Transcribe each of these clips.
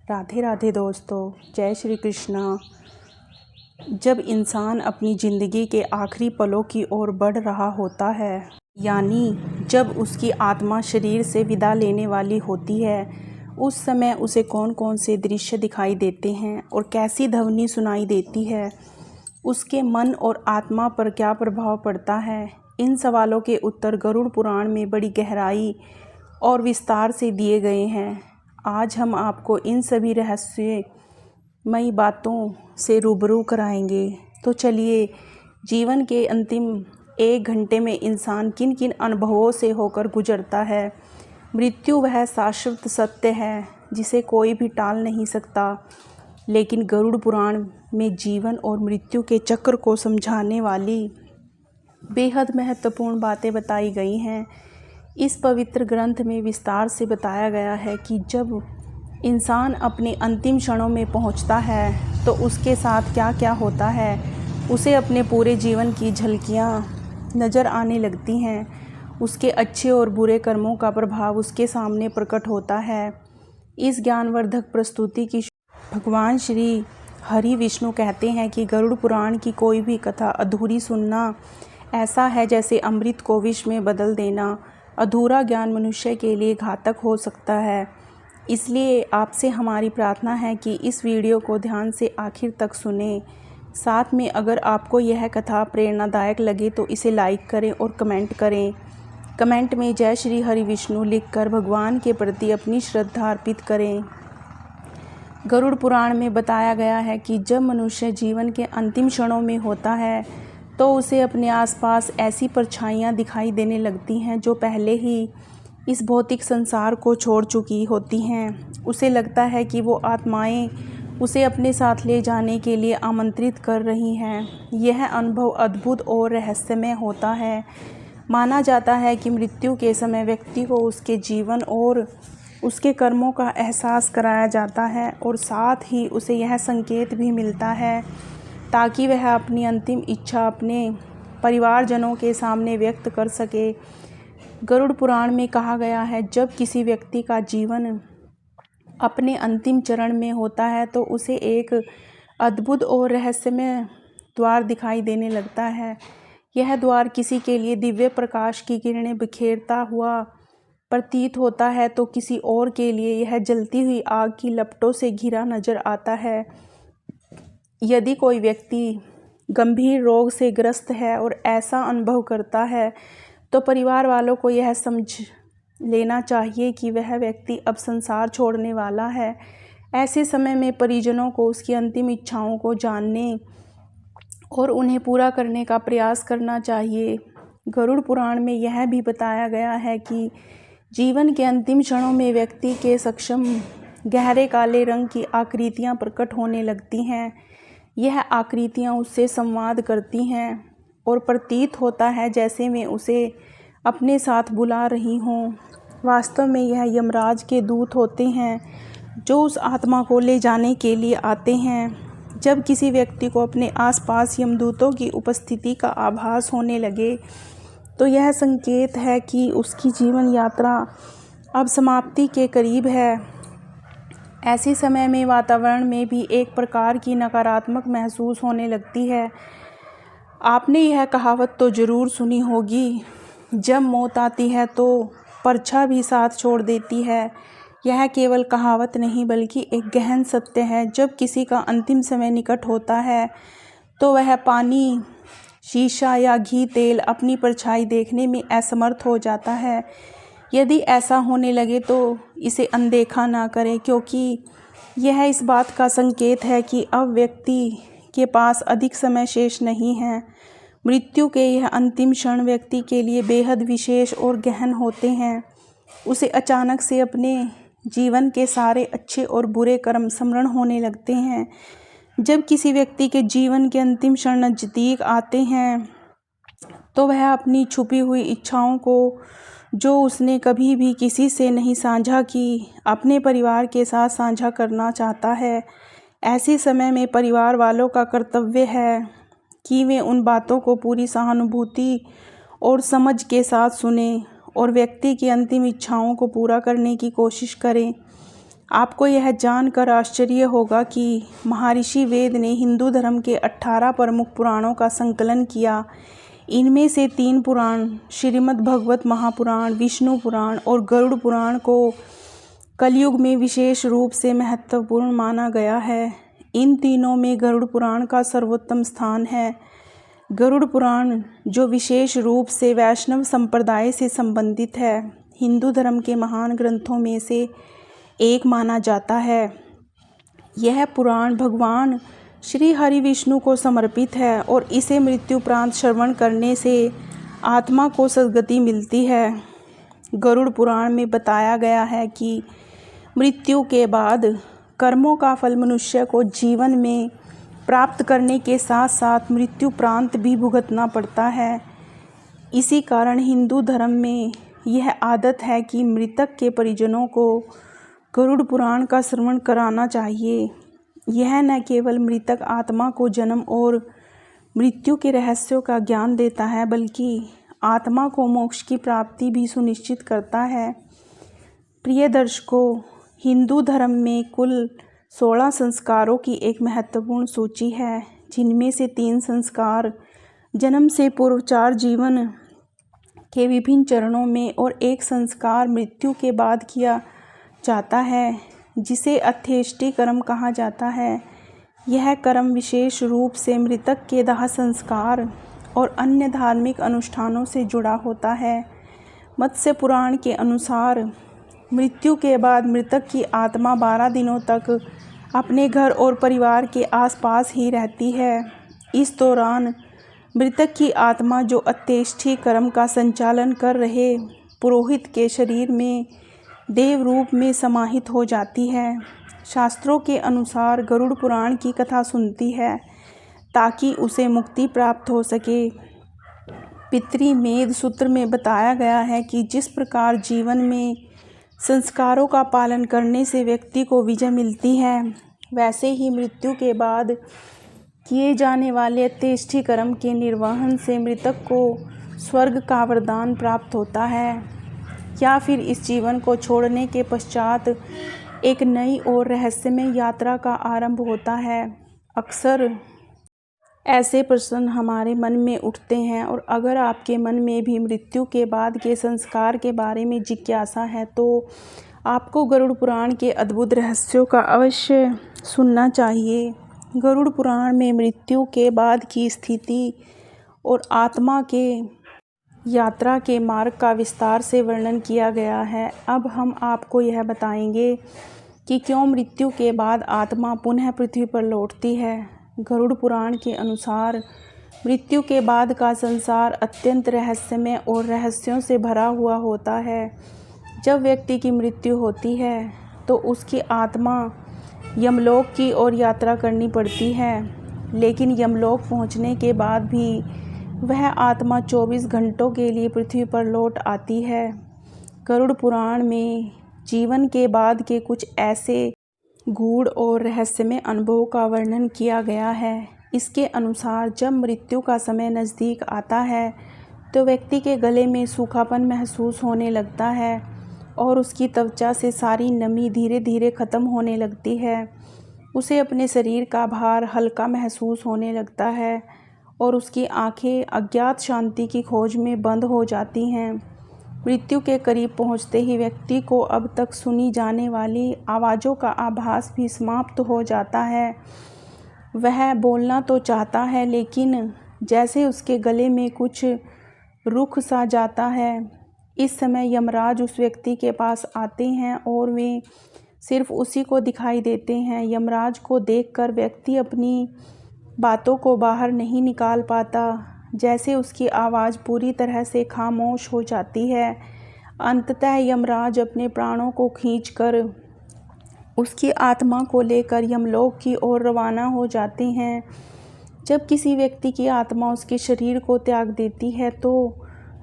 राधे राधे दोस्तों, जय श्री कृष्णा। जब इंसान अपनी ज़िंदगी के आखिरी पलों की ओर बढ़ रहा होता है, यानी जब उसकी आत्मा शरीर से विदा लेने वाली होती है, उस समय उसे कौन कौन से दृश्य दिखाई देते हैं और कैसी ध्वनि सुनाई देती है, उसके मन और आत्मा पर क्या प्रभाव पड़ता है। इन सवालों के उत्तर गरुड़ पुराण में बड़ी गहराई और विस्तार से दिए गए हैं। आज हम आपको इन सभी रहस्यमयी बातों से रूबरू कराएंगे। तो चलिए, जीवन के अंतिम 1 घंटे में इंसान किन किन अनुभवों से होकर गुजरता है। मृत्यु वह शाश्वत सत्य है जिसे कोई भी टाल नहीं सकता, लेकिन गरुड़ पुराण में जीवन और मृत्यु के चक्र को समझाने वाली बेहद महत्वपूर्ण बातें बताई गई हैं। इस पवित्र ग्रंथ में विस्तार से बताया गया है कि जब इंसान अपने अंतिम क्षणों में पहुंचता है तो उसके साथ क्या क्या होता है। उसे अपने पूरे जीवन की झलकियां नज़र आने लगती हैं। उसके अच्छे और बुरे कर्मों का प्रभाव उसके सामने प्रकट होता है। इस ज्ञानवर्धक प्रस्तुति की भगवान श्री हरि विष्णु कहते हैं कि गरुड़ पुराण की कोई भी कथा अधूरी सुनना ऐसा है जैसे अमृत को विष में बदल देना। अधूरा ज्ञान मनुष्य के लिए घातक हो सकता है। इसलिए आपसे हमारी प्रार्थना है कि इस वीडियो को ध्यान से आखिर तक सुनें। साथ में अगर आपको यह कथा प्रेरणादायक लगे तो इसे लाइक करें और कमेंट करें। कमेंट में जय श्री हरि विष्णु लिखकर भगवान के प्रति अपनी श्रद्धा अर्पित करें। गरुड़ पुराण में बताया गया है कि जब मनुष्य जीवन के अंतिम क्षणों में होता है तो उसे अपने आसपास ऐसी परछाइयाँ दिखाई देने लगती हैं जो पहले ही इस भौतिक संसार को छोड़ चुकी होती हैं। उसे लगता है कि वो आत्माएं उसे अपने साथ ले जाने के लिए आमंत्रित कर रही हैं। यह अनुभव अद्भुत और रहस्यमय होता है। माना जाता है कि मृत्यु के समय व्यक्ति को उसके जीवन और उसके कर्मों का एहसास कराया जाता है और साथ ही उसे यह संकेत भी मिलता है ताकि वह अपनी अंतिम इच्छा अपने परिवारजनों के सामने व्यक्त कर सके। गरुड़ पुराण में कहा गया है, जब किसी व्यक्ति का जीवन अपने अंतिम चरण में होता है तो उसे एक अद्भुत और रहस्यमय द्वार दिखाई देने लगता है। यह द्वार किसी के लिए दिव्य प्रकाश की किरणें बिखेरता हुआ प्रतीत होता है तो किसी और के लिए यह जलती हुई आग की लपटों से घिरा नजर आता है। यदि कोई व्यक्ति गंभीर रोग से ग्रस्त है और ऐसा अनुभव करता है तो परिवार वालों को यह समझ लेना चाहिए कि वह व्यक्ति अब संसार छोड़ने वाला है। ऐसे समय में परिजनों को उसकी अंतिम इच्छाओं को जानने और उन्हें पूरा करने का प्रयास करना चाहिए। गरुड़ पुराण में यह भी बताया गया है कि जीवन के अंतिम क्षणों में व्यक्ति के सक्षम गहरे काले रंग की आकृतियां प्रकट होने लगती हैं। यह आकृतियां उससे संवाद करती हैं और प्रतीत होता है जैसे वे उसे अपने साथ बुला रही हों। वास्तव में यह यमराज के दूत होते हैं जो उस आत्मा को ले जाने के लिए आते हैं। जब किसी व्यक्ति को अपने आसपास यमदूतों की उपस्थिति का आभास होने लगे तो यह संकेत है कि उसकी जीवन यात्रा अब समाप्ति के करीब है। ऐसे समय में वातावरण में भी एक प्रकार की नकारात्मक महसूस होने लगती है। आपने यह कहावत तो ज़रूर सुनी होगी, जब मौत आती है तो परछा भी साथ छोड़ देती है। यह केवल कहावत नहीं बल्कि एक गहन सत्य है। जब किसी का अंतिम समय निकट होता है तो वह पानी, शीशा या घी तेल अपनी परछाई देखने में असमर्थ हो जाता है। यदि ऐसा होने लगे तो इसे अनदेखा ना करें, क्योंकि यह इस बात का संकेत है कि अब व्यक्ति के पास अधिक समय शेष नहीं है। मृत्यु के यह अंतिम क्षण व्यक्ति के लिए बेहद विशेष और गहन होते हैं। उसे अचानक से अपने जीवन के सारे अच्छे और बुरे कर्म स्मरण होने लगते हैं। जब किसी व्यक्ति के जीवन के अंतिम क्षण नज़दीक आते हैं तो वह अपनी छुपी हुई इच्छाओं को, जो उसने कभी भी किसी से नहीं साझा की, अपने परिवार के साथ साझा करना चाहता है। ऐसे समय में परिवार वालों का कर्तव्य है कि वे उन बातों को पूरी सहानुभूति और समझ के साथ सुनें और व्यक्ति की अंतिम इच्छाओं को पूरा करने की कोशिश करें। आपको यह जानकर आश्चर्य होगा कि महर्षि वेद ने हिंदू धर्म के 18 प्रमुख पुराणों का संकलन किया। इनमें से 3 पुराण श्रीमद् भगवत महापुराण, विष्णु पुराण और गरुड़ पुराण को कलयुग में विशेष रूप से महत्वपूर्ण माना गया है। इन तीनों में गरुड़ पुराण का सर्वोत्तम स्थान है। गरुड़ पुराण, जो विशेष रूप से वैष्णव संप्रदाय से संबंधित है, हिंदू धर्म के महान ग्रंथों में से एक माना जाता है। यह पुराण भगवान श्री हरि विष्णु को समर्पित है और इसे मृत्युपरांत श्रवण करने से आत्मा को सद्गति मिलती है। गरुड़ पुराण में बताया गया है कि मृत्यु के बाद कर्मों का फल मनुष्य को जीवन में प्राप्त करने के साथ साथ मृत्युपरांत भी भुगतना पड़ता है। इसी कारण हिंदू धर्म में यह आदत है कि मृतक के परिजनों को गरुड़ पुराण का श्रवण कराना चाहिए। यह न केवल मृतक आत्मा को जन्म और मृत्यु के रहस्यों का ज्ञान देता है, बल्कि आत्मा को मोक्ष की प्राप्ति भी सुनिश्चित करता है। प्रिय दर्शकों, हिंदू धर्म में कुल 16 संस्कारों की एक महत्वपूर्ण सूची है, जिनमें से 3 संस्कार जन्म से पूर्व 4 जीवन के विभिन्न चरणों में और 1 संस्कार मृत्यु के बाद किया जाता है, जिसे अंत्येष्टि कर्म कहा जाता है। यह कर्म विशेष रूप से मृतक के दाह संस्कार और अन्य धार्मिक अनुष्ठानों से जुड़ा होता है। मत्स्य पुराण के अनुसार मृत्यु के बाद मृतक की आत्मा 12 दिनों तक अपने घर और परिवार के आसपास ही रहती है। इस दौरान मृतक की आत्मा, जो अंत्येष्टि कर्म का संचालन कर रहे पुरोहित के शरीर में देव रूप में समाहित हो जाती है। शास्त्रों के अनुसार गरुड़ पुराण की कथा सुनती है ताकि उसे मुक्ति प्राप्त हो सके। पितृमेध सूत्र में बताया गया है कि जिस प्रकार जीवन में संस्कारों का पालन करने से व्यक्ति को विजय मिलती है, वैसे ही मृत्यु के बाद किए जाने वाले अंत्येष्टि कर्म के निर्वहन से मृतक को स्वर्ग का वरदान प्राप्त होता है, या फिर इस जीवन को छोड़ने के पश्चात एक नई और रहस्यमय यात्रा का आरंभ होता है। अक्सर ऐसे प्रश्न हमारे मन में उठते हैं, और अगर आपके मन में भी मृत्यु के बाद के संस्कार के बारे में जिज्ञासा है, तो आपको गरुड़ पुराण के अद्भुत रहस्यों का अवश्य सुनना चाहिए। गरुड़ पुराण में मृत्यु के बाद की स्थिति और आत्मा के यात्रा के मार्ग का विस्तार से वर्णन किया गया है। अब हम आपको यह बताएंगे कि क्यों मृत्यु के बाद आत्मा पुनः पृथ्वी पर लौटती है। गरुड़ पुराण के अनुसार मृत्यु के बाद का संसार अत्यंत रहस्यमय और रहस्यों से भरा हुआ होता है। जब व्यक्ति की मृत्यु होती है तो उसकी आत्मा यमलोक की ओर यात्रा करनी पड़ती है, लेकिन यमलोक पहुंचने के बाद भी वह आत्मा 24 घंटों के लिए पृथ्वी पर लौट आती है। गरुड़ पुराण में जीवन के बाद के कुछ ऐसे गूढ़ और रहस्यमय अनुभवों का वर्णन किया गया है। इसके अनुसार जब मृत्यु का समय नज़दीक आता है तो व्यक्ति के गले में सूखापन महसूस होने लगता है और उसकी त्वचा से सारी नमी धीरे धीरे ख़त्म होने लगती है। उसे अपने शरीर का भार हल्का महसूस होने लगता है और उसकी आंखें अज्ञात शांति की खोज में बंद हो जाती हैं। मृत्यु के करीब पहुंचते ही व्यक्ति को अब तक सुनी जाने वाली आवाज़ों का आभास भी समाप्त हो जाता है। वह बोलना तो चाहता है, लेकिन जैसे उसके गले में कुछ रुक सा जाता है। इस समय यमराज उस व्यक्ति के पास आते हैं और वे सिर्फ उसी को दिखाई देते हैं। यमराज को देखकर व्यक्ति अपनी बातों को बाहर नहीं निकाल पाता, जैसे उसकी आवाज़ पूरी तरह से खामोश हो जाती है। अंततः यमराज अपने प्राणों को खींचकर उसकी आत्मा को लेकर यमलोक की ओर रवाना हो जाते हैं। जब किसी व्यक्ति की आत्मा उसके शरीर को त्याग देती है तो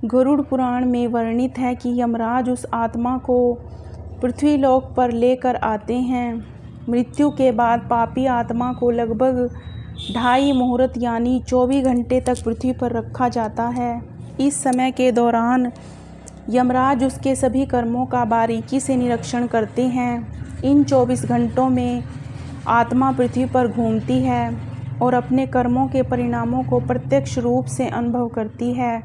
गरुड़ पुराण में वर्णित है कि यमराज उस आत्मा को पृथ्वीलोक पर लेकर आते हैं। मृत्यु के बाद पापी आत्मा को लगभग 2.5 मुहूर्त यानी 24 घंटे तक पृथ्वी पर रखा जाता है। इस समय के दौरान यमराज उसके सभी कर्मों का बारीकी से निरीक्षण करते हैं इन 24 घंटों में आत्मा पृथ्वी पर घूमती है और अपने कर्मों के परिणामों को प्रत्यक्ष रूप से अनुभव करती है।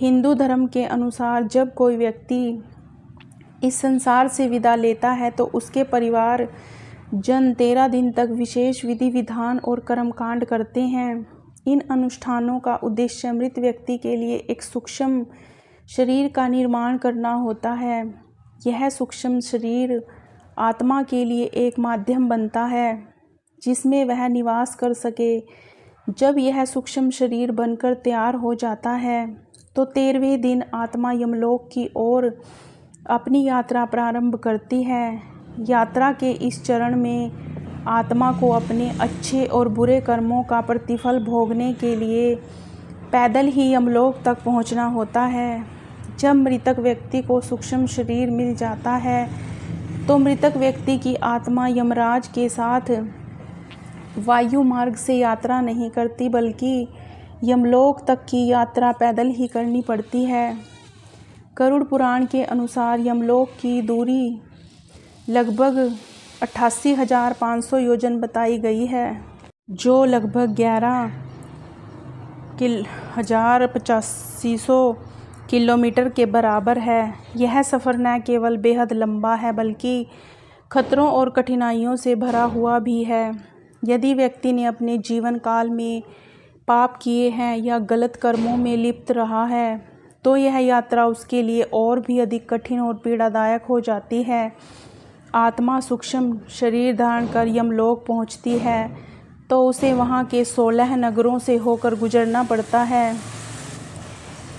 हिंदू धर्म के अनुसार जब कोई व्यक्ति इस संसार से विदा लेता है तो उसके परिवार जन 13 दिन तक विशेष विधि विधान और कर्मकांड करते हैं। इन अनुष्ठानों का उद्देश्य मृत व्यक्ति के लिए एक सूक्ष्म शरीर का निर्माण करना होता है। यह सूक्ष्म शरीर आत्मा के लिए एक माध्यम बनता है जिसमें वह निवास कर सके। जब यह सूक्ष्म शरीर बनकर तैयार हो जाता है तो 13वें दिन आत्मा यमलोक की ओर अपनी यात्रा प्रारंभ करती है। यात्रा के इस चरण में आत्मा को अपने अच्छे और बुरे कर्मों का प्रतिफल भोगने के लिए पैदल ही यमलोक तक पहुंचना होता है। जब मृतक व्यक्ति को सूक्ष्म शरीर मिल जाता है तो मृतक व्यक्ति की आत्मा यमराज के साथ वायु मार्ग से यात्रा नहीं करती बल्कि यमलोक तक की यात्रा पैदल ही करनी पड़ती है। गरुड़ पुराण के अनुसार यमलोक की दूरी लगभग 88,500 योजन बताई गई है, जो लगभग 11,8500 किलोमीटर के बराबर है। यह सफ़र न केवल बेहद लंबा है बल्कि खतरों और कठिनाइयों से भरा हुआ भी है। यदि व्यक्ति ने अपने जीवन काल में पाप किए हैं या गलत कर्मों में लिप्त रहा है तो यह यात्रा उसके लिए और भी अधिक कठिन और पीड़ादायक हो जाती है। आत्मा सूक्ष्म शरीर धारण कर यमलोक पहुंचती है तो उसे वहां के 16 नगरों से होकर गुजरना पड़ता है।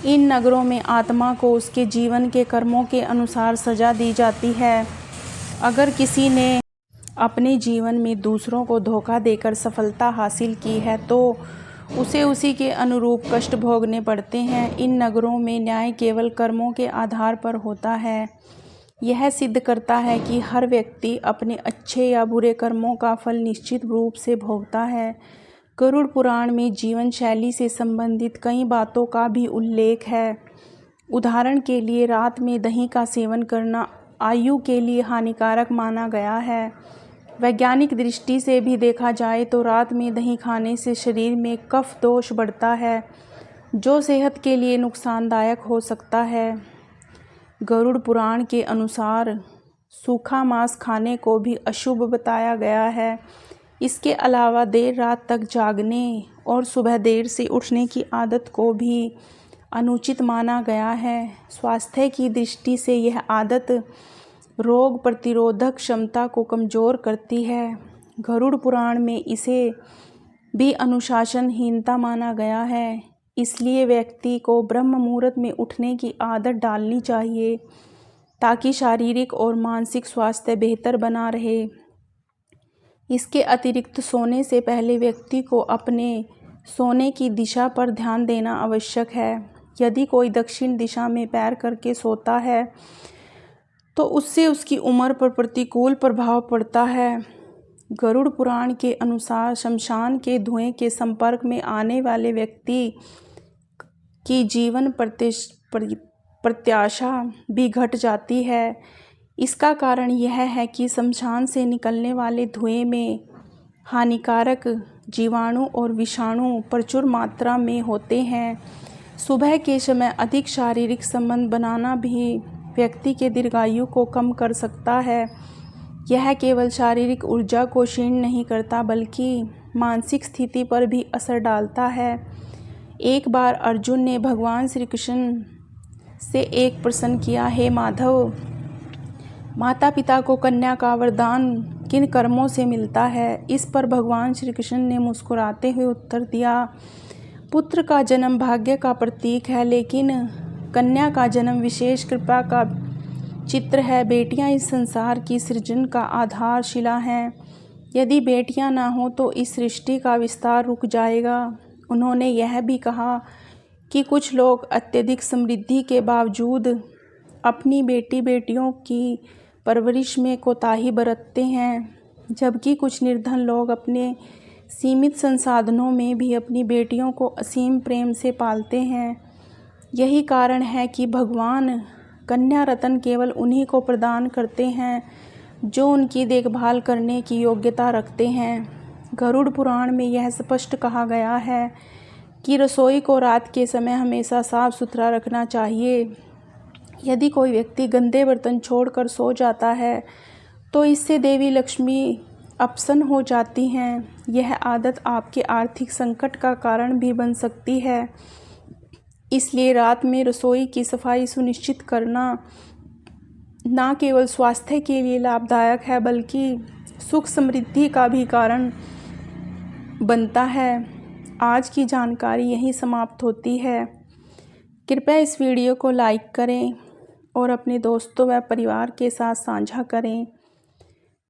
इन नगरों में आत्मा को उसके जीवन के कर्मों के अनुसार सजा दी जाती है। अगर किसी ने अपने जीवन में दूसरों को धोखा देकर सफलता हासिल की है तो उसे उसी के अनुरूप कष्ट भोगने पड़ते हैं। इन नगरों में न्याय केवल कर्मों के आधार पर होता है। यह सिद्ध करता है कि हर व्यक्ति अपने अच्छे या बुरे कर्मों का फल निश्चित रूप से भोगता है। गरुड़ पुराण में जीवन शैली से संबंधित कई बातों का भी उल्लेख है। उदाहरण के लिए रात में दही का सेवन करना आयु के लिए हानिकारक माना गया है। वैज्ञानिक दृष्टि से भी देखा जाए तो रात में दही खाने से शरीर में कफ दोष बढ़ता है जो सेहत के लिए नुकसानदायक हो सकता है। गरुड़ पुराण के अनुसार सूखा मांस खाने को भी अशुभ बताया गया है। इसके अलावा देर रात तक जागने और सुबह देर से उठने की आदत को भी अनुचित माना गया है। स्वास्थ्य की दृष्टि से यह आदत रोग प्रतिरोधक क्षमता को कमज़ोर करती है। गरुड़ पुराण में इसे भी अनुशासनहीनता माना गया है। इसलिए व्यक्ति को ब्रह्म मुहूर्त में उठने की आदत डालनी चाहिए ताकि शारीरिक और मानसिक स्वास्थ्य बेहतर बना रहे। इसके अतिरिक्त सोने से पहले व्यक्ति को अपने सोने की दिशा पर ध्यान देना आवश्यक है। यदि कोई दक्षिण दिशा में पैर करके सोता है तो उससे उसकी उम्र पर प्रतिकूल प्रभाव पड़ता है। गरुड़ पुराण के अनुसार शमशान के धुएं के संपर्क में आने वाले व्यक्ति की जीवन प्रत्याशा भी घट जाती है। इसका कारण यह है कि शमशान से निकलने वाले धुएं में हानिकारक जीवाणु और विषाणु प्रचुर मात्रा में होते हैं। सुबह के समय अधिक शारीरिक संबंध बनाना भी व्यक्ति के दीर्घायु को कम कर सकता है। यह केवल शारीरिक ऊर्जा को क्षीण नहीं करता बल्कि मानसिक स्थिति पर भी असर डालता है। एक बार अर्जुन ने भगवान श्री कृष्ण से एक प्रश्न किया, हे माधव, माता पिता को कन्या का वरदान किन कर्मों से मिलता है? इस पर भगवान श्री कृष्ण ने मुस्कुराते हुए उत्तर दिया, पुत्र का जन्म भाग्य का प्रतीक है लेकिन कन्या का जन्म विशेष कृपा का चित्र है। बेटियां इस संसार की सृजन का आधारशिला हैं। यदि बेटियां ना हो तो इस सृष्टि का विस्तार रुक जाएगा। उन्होंने यह भी कहा कि कुछ लोग अत्यधिक समृद्धि के बावजूद अपनी बेटियों की परवरिश में कोताही बरतते हैं, जबकि कुछ निर्धन लोग अपने सीमित संसाधनों में भी अपनी बेटियों को असीम प्रेम से पालते हैं। यही कारण है कि भगवान कन्या रत्न केवल उन्हीं को प्रदान करते हैं जो उनकी देखभाल करने की योग्यता रखते हैं। गरुड़ पुराण में यह स्पष्ट कहा गया है कि रसोई को रात के समय हमेशा साफ सुथरा रखना चाहिए। यदि कोई व्यक्ति गंदे बर्तन छोड़कर सो जाता है तो इससे देवी लक्ष्मी अपसन्न हो जाती हैं। यह आदत आपके आर्थिक संकट का कारण भी बन सकती है। इसलिए रात में रसोई की सफाई सुनिश्चित करना न केवल स्वास्थ्य के लिए लाभदायक है बल्कि सुख समृद्धि का भी कारण बनता है। आज की जानकारी यहीं समाप्त होती है। कृपया इस वीडियो को लाइक करें और अपने दोस्तों व परिवार के साथ साझा करें।